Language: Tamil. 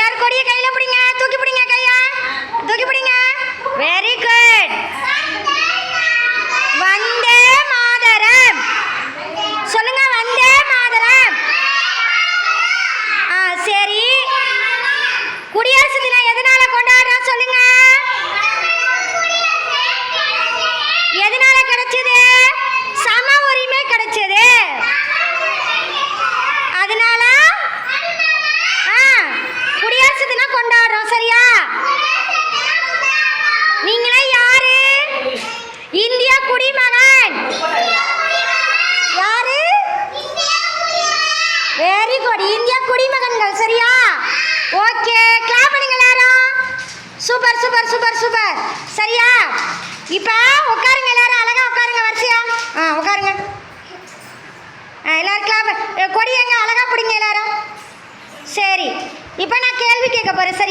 எல்லாரும் கொடியை கையில பிடிங்க, தூக்கி பிடிங்க, கையா தூக்கி பிடிங்க. Very good. வந்தே மாதரம் சொல்லுங்க. வந்தே மாதரம். சரி, குடியரசு தினம் எதனால கொண்டாடுறோம் சொல்லுங்க. எதனால கிடைச்சது? சம உரிமை கிடைச்சது. அதனால குடியரசு தினம் கொண்டாடுறோம். சரியா? நீங்களே யாரு? இந்திய குடிமகன். யாரு? Very good. இந்திய குடிமகன்கள். சரியா? ஓகே, கிளாப் பண்ணுங்க எல்லாரும். Super super super super. சரியா? இப்போ உட்காருங்க, எல்லாரும் அழகா உட்காருங்க வரிசையா. உட்காருங்க எல்லாரும். கிளாப். கொடி எங்க அழகா பிடிங்க எல்லாரும். சரி, இப்போ நான் கேள்வி கேட்க போறேன். சரி?